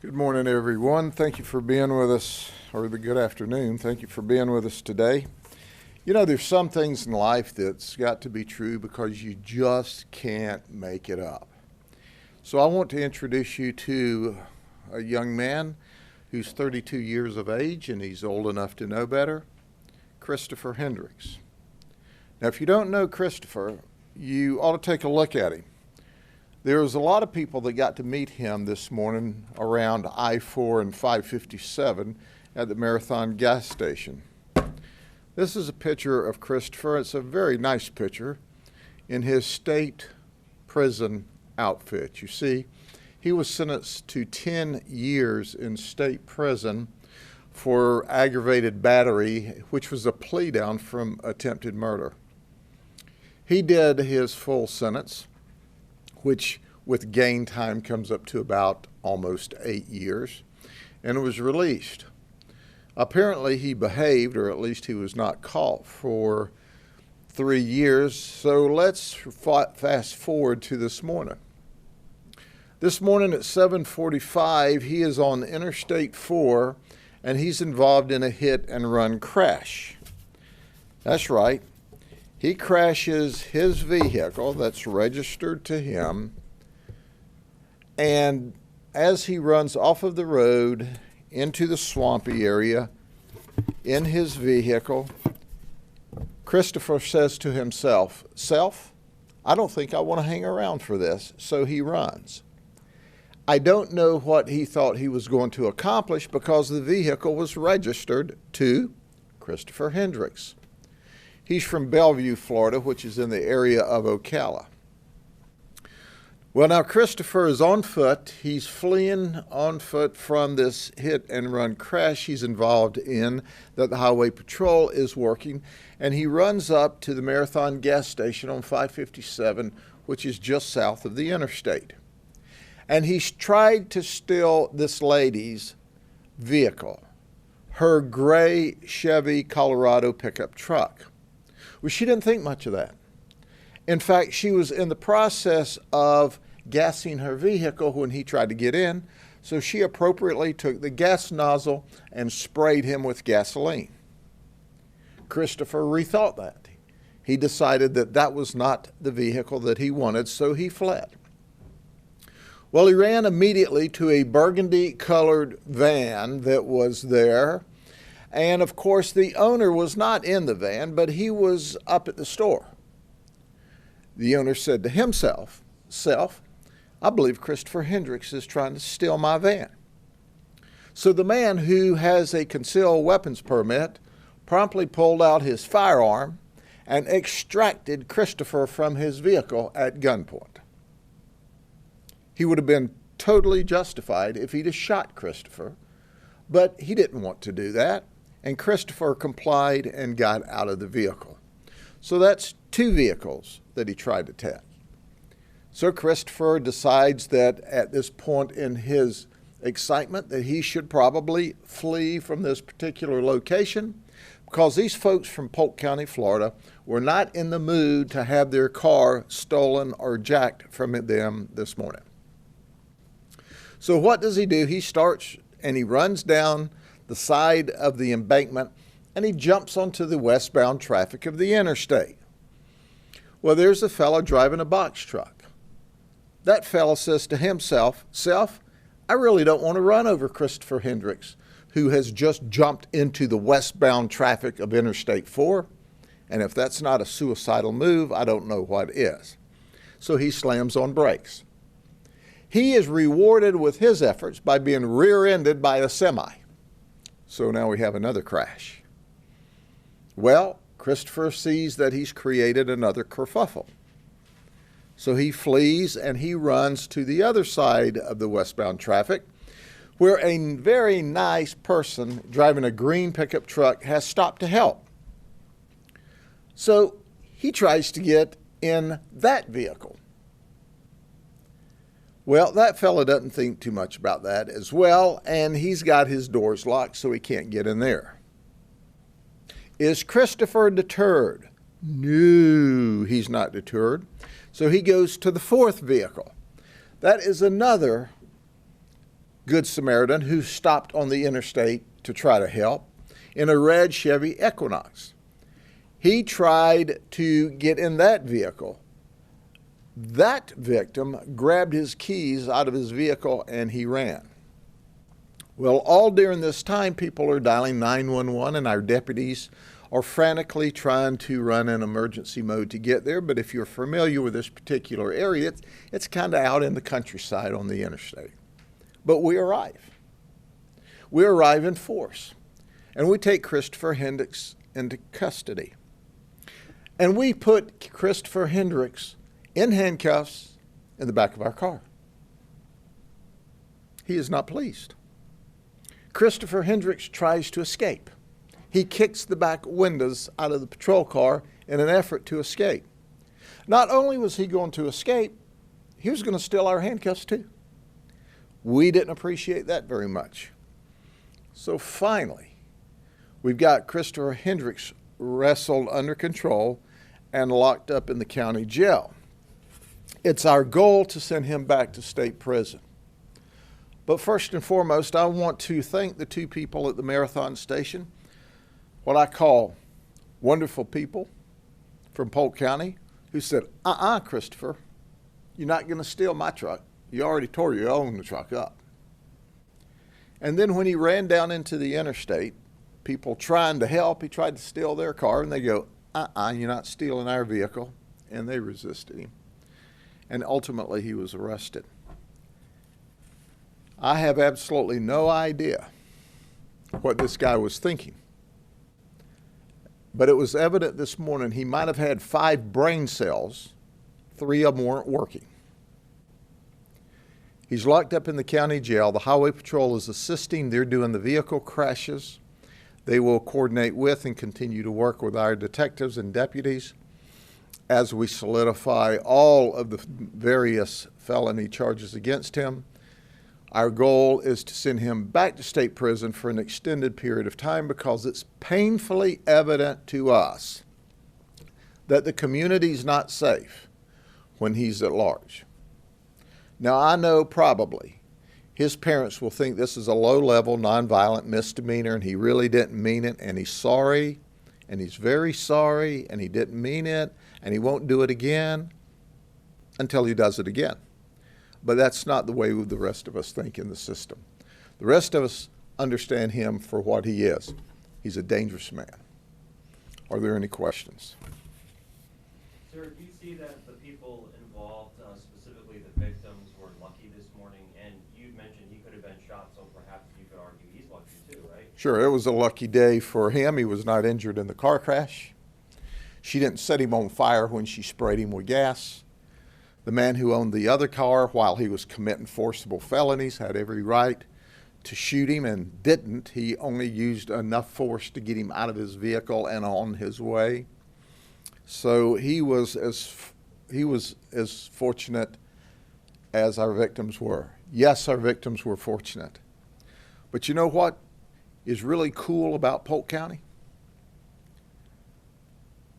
Good morning, everyone. Thank you for being with us, or the good afternoon. Thank you for being with us today. You know, there's some things in life that's got to be true because you just can't make it up. So I want to introduce you to a young man who's 32 years of age, and he's old enough to know better, Christopher Hendricks. Now, if you don't know Christopher, you ought to take a look at him. There was a lot of people that got to meet him this morning around I-4 and 557 at the Marathon gas station. This is a picture of Christopher. It's a very nice picture in his state prison outfit. You see, he was sentenced to 10 years in state prison for aggravated battery, which was a plea down from attempted murder. He did his full sentence, which with gain time comes up to about almost 8 years, and was released. Apparently he behaved, or at least he was not caught, for 3 years. So let's fast forward to this morning. This morning at 7:45, he is on Interstate 4, and he's involved in a hit and run crash. That's right. He crashes his vehicle that's registered to him, and as he runs off of the road into the swampy area in his vehicle, Christopher says to himself, "Self, I don't think I want to hang around for this," so he runs. I don't know what he thought he was going to accomplish because the vehicle was registered to Christopher Hendricks. He's from Bellevue, Florida, which is in the area of Ocala. Well, now Christopher is on foot. He's fleeing on foot from this hit and run crash he's involved in that the Highway Patrol is working. And he runs up to the Marathon gas station on 557, which is just south of the interstate. And he's tried to steal this lady's vehicle, her gray Chevy Colorado pickup truck. Well, she didn't think much of that. In fact, she was in the process of gassing her vehicle when he tried to get in, so she appropriately took the gas nozzle and sprayed him with gasoline. Christopher rethought that. He decided that that was not the vehicle that he wanted, so he fled. Well, he ran immediately to a burgundy-colored van that was there. And of course, the owner was not in the van, but he was up at the store. The owner said to himself, "Self, I believe Christopher Hendricks is trying to steal my van." So the man, who has a concealed weapons permit, promptly pulled out his firearm and extracted Christopher from his vehicle at gunpoint. He would have been totally justified if he'd have shot Christopher, but he didn't want to do that. And Christopher complied and got out of the vehicle. So that's 2 vehicles that he tried to take. So Christopher decides that at this point in his excitement that he should probably flee from this particular location because these folks from Polk County, Florida, were not in the mood to have their car stolen or jacked from them this morning. So what does he do? He starts and he runs down the side of the embankment, and he jumps onto the westbound traffic of the interstate. Well, there's a fellow driving a box truck. That fellow says to himself, "Self, I really don't want to run over Christopher Hendricks, who has just jumped into the westbound traffic of Interstate 4, and if that's not a suicidal move, I don't know what is." So he slams on brakes. He is rewarded with his efforts by being rear-ended by a semi. So now we have another crash. Well, Christopher sees that he's created another kerfuffle. So he flees and he runs to the other side of the westbound traffic, where a very nice person driving a green pickup truck has stopped to help. So he tries to get in that vehicle. Well, that fella doesn't think too much about that as well, and he's got his doors locked, so he can't get in there. Is Christopher deterred? No, he's not deterred. So he goes to the 4th vehicle. That is another Good Samaritan who stopped on the interstate to try to help in a red Chevy Equinox. He tried to get in that vehicle. That victim grabbed his keys out of his vehicle and he ran. Well, all during this time, people are dialing 911 and our deputies are frantically trying to run in emergency mode to get there. But if you're familiar with this particular area, it's kind of out in the countryside on the interstate. But we arrive. We arrive in force. And we take Christopher Hendricks into custody. And we put Christopher Hendricks in handcuffs in the back of our car. He is not pleased. Christopher Hendricks tries to escape. He kicks the back windows out of the patrol car in an effort to escape. Not only was he going to escape, he was going to steal our handcuffs too. We didn't appreciate that very much. So finally, we've got Christopher Hendricks wrestled under control and locked up in the county jail. It's our goal to send him back to state prison. But first and foremost, I want to thank the two people at the Marathon Station, what I call wonderful people from Polk County, who said, Christopher, you're not going to steal my truck. You already tore your own truck up. And then when he ran down into the interstate, people trying to help, he tried to steal their car, and they go, you're not stealing our vehicle. And they resisted him. And ultimately, he was arrested. I have absolutely no idea what this guy was thinking. But it was evident this morning he might have had 5 brain cells. 3 of them weren't working. He's locked up in the county jail. The Highway Patrol is assisting. They're doing the vehicle crashes. They will coordinate with and continue to work with our detectives and deputies as we solidify all of the various felony charges against him. Our goal is to send him back to state prison for an extended period of time because it's painfully evident to us that the community's not safe when he's at large. Now, I know probably his parents will think this is a low-level, nonviolent misdemeanor and he really didn't mean it, and he's sorry, and he's very sorry, and he didn't mean it, and he won't do it again until he does it again. But that's not the way the rest of us think in the system. The rest of us understand him for what he is. He's a dangerous man. Are there any questions? Sir, do you see that the people involved, specifically the victims, were lucky this morning? And you mentioned he could have been shot, so perhaps you could argue he's lucky too, right? Sure, it was a lucky day for him. He was not injured in the car crash. She didn't set him on fire when she sprayed him with gas. The man who owned the other car, while he was committing forcible felonies, had every right to shoot him and didn't. He only used enough force to get him out of his vehicle and on his way. So he was as fortunate as our victims were. Yes, our victims were fortunate. But you know what is really cool about Polk County?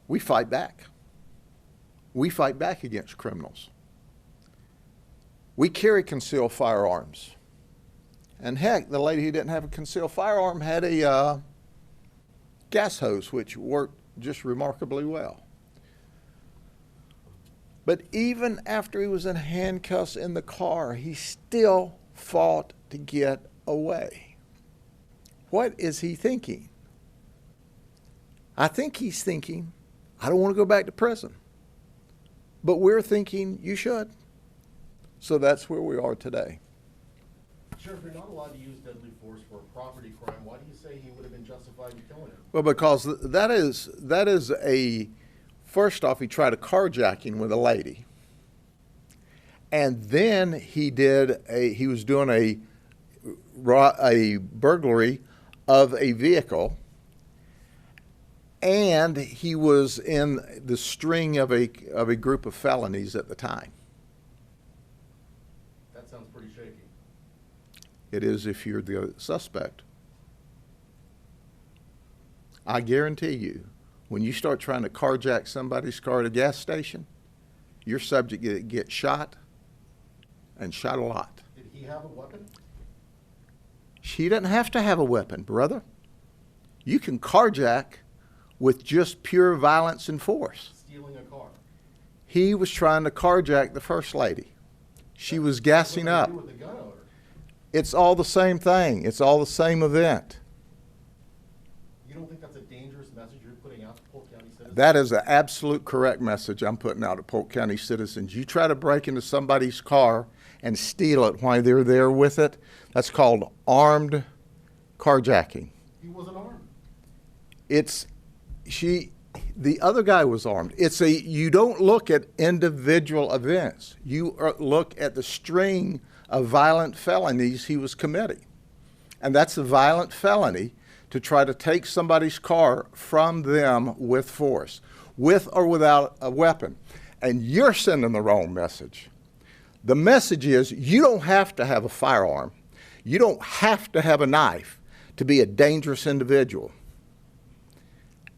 We fight back. We fight back against criminals. We carry concealed firearms. And heck, the lady who didn't have a concealed firearm had a gas hose, which worked just remarkably well. But even after he was in handcuffs in the car, he still fought to get away. What is he thinking? I think he's thinking, I don't want to go back to prison. But we're thinking, you should. So that's where we are today. Sheriff, you're not allowed to use deadly force for a property crime. Why do you say he would have been justified in killing him? Well, because that is a, first off, he tried a carjacking with a lady. And then he was doing a burglary of a vehicle. And he was in the string of a group of felonies at the time. That sounds pretty shaky. It is if you're the suspect. I guarantee you, when you start trying to carjack somebody's car at a gas station, you're subject to get shot, and shot a lot. Did he have a weapon? She doesn't have to have a weapon, brother. You can carjack with just pure violence and force. Stealing a car. He was trying to carjack the First Lady. She was gassing up. What does that do with the gun owner? It's all the same thing. It's all the same event. You don't think that's a dangerous message you're putting out to Polk County citizens? That is an absolute correct message I'm putting out to Polk County citizens. You try to break into somebody's car and steal it while they're there with it, that's called armed carjacking. He wasn't armed. The other guy was armed. You don't look at individual events. You look at the string of violent felonies he was committing. And that's a violent felony to try to take somebody's car from them with force, with or without a weapon. And you're sending the wrong message. The message is you don't have to have a firearm. You don't have to have a knife to be a dangerous individual.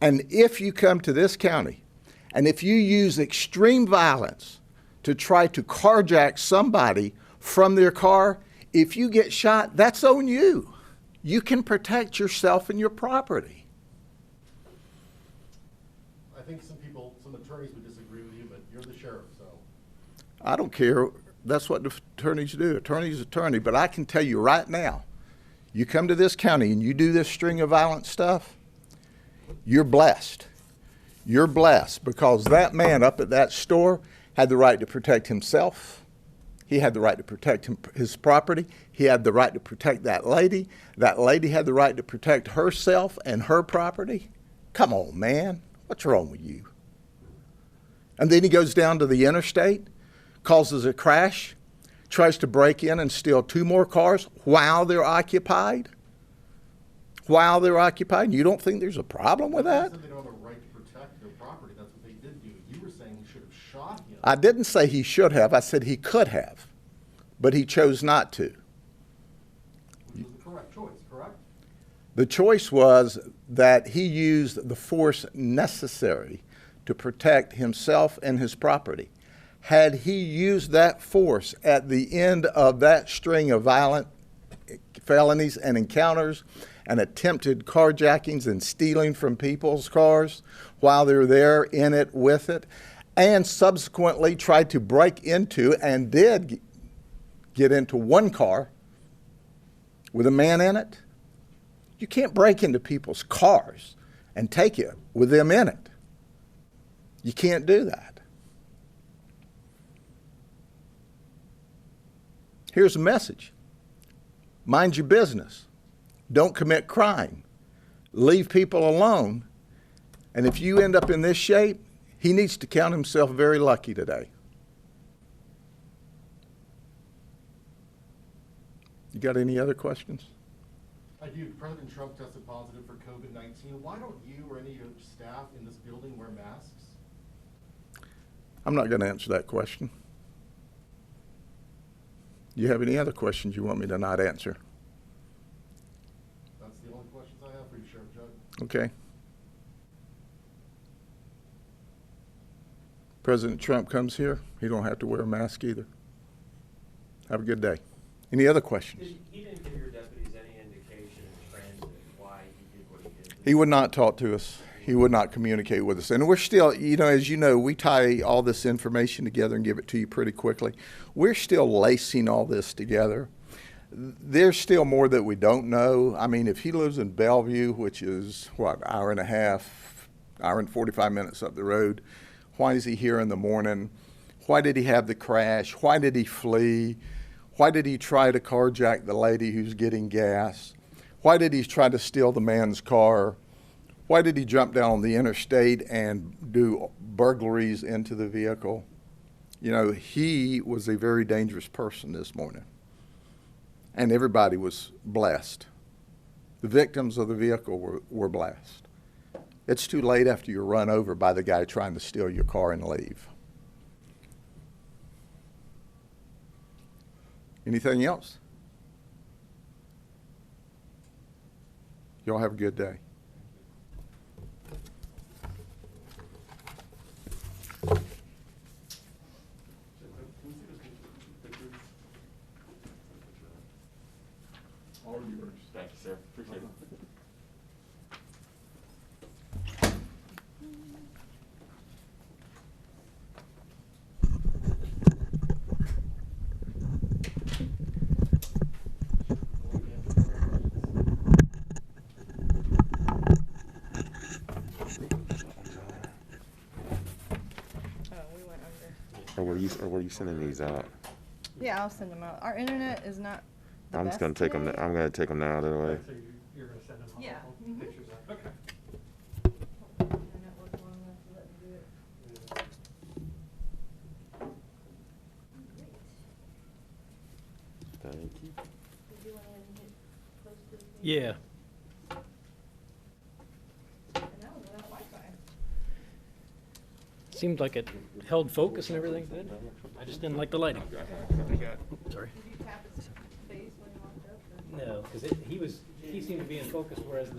And if you come to this county and if you use extreme violence to try to carjack somebody from their car, if you get shot, that's on you. You can protect yourself and your property. I think some attorneys would disagree with you, but you're the sheriff, so. I don't care. That's what the attorneys do. Attorney's attorney. But I can tell you right now, you come to this county and you do this string of violent stuff, you're blessed. You're blessed because that man up at that store had the right to protect himself. He had the right to protect his property. He had the right to protect that lady. That lady had the right to protect herself and her property. Come on, man. What's wrong with you? And then he goes down to the interstate, causes a crash, tries to break in and steal 2 more cars while they're occupied. While they're occupied. You don't think there's a problem with that? They don't have a right to protect their property. That's what they did do. You were saying he should have shot him. I didn't say he should have. I said he could have, but he chose not to. Which was the correct choice, correct? The choice was that he used the force necessary to protect himself and his property. Had he used that force at the end of that string of violent felonies and encounters and attempted carjackings and stealing from people's cars while they're there in it with it, and subsequently tried to break into and did get into 1 car with a man in it, you can't break into people's cars and take it with them in it. You can't do that. Here's a message. Mind your business. Don't commit crime. Leave people alone. And if you end up in this shape, he needs to count himself very lucky today. You got any other questions? I do. President Trump tested positive for COVID-19. Why don't you or any of your staff in this building wear masks? I'm not going to answer that question. You have any other questions you want me to not answer? That's the only questions I have for you, Sheriff Judd. Okay. President Trump comes here, he don't have to wear a mask either. Have a good day. Any other questions? He didn't give your deputies any indication in transit why he did what he did? He would not talk to us. He would not communicate with us. And we're still, as you know, we tie all this information together and give it to you pretty quickly. We're still lacing all this together. There's still more that we don't know. I mean, if he lives in Bellevue, which is, hour and a half, hour and 45 minutes up the road, why is he here in the morning? Why did he have the crash? Why did he flee? Why did he try to carjack the lady who's getting gas? Why did he try to steal the man's car? Why did he jump down on the interstate and do burglaries into the vehicle? He was a very dangerous person this morning. And everybody was blessed. The victims of the vehicle were blessed. It's too late after you're run over by the guy trying to steal your car and leave. Anything else? Y'all have a good day. All yours. sir. Appreciate it. Oh, we went under. Or were you sending these out? Yeah, I'll send them out. Our internet is not the I'm best just gonna take them. today. I'm gonna take them now. That way. So you're gonna send them all Yeah. all Mhm. pictures out? Okay. Internet was long enough to let me do it. Yeah. Thank you. Did you want to hit close to the? Yeah. And that was without Wi-Fi. Seemed like it held focus and everything good. I just didn't like the lighting. Sorry. Did you tap his face when he walked up? Or? No, because he seemed to be in focus, whereas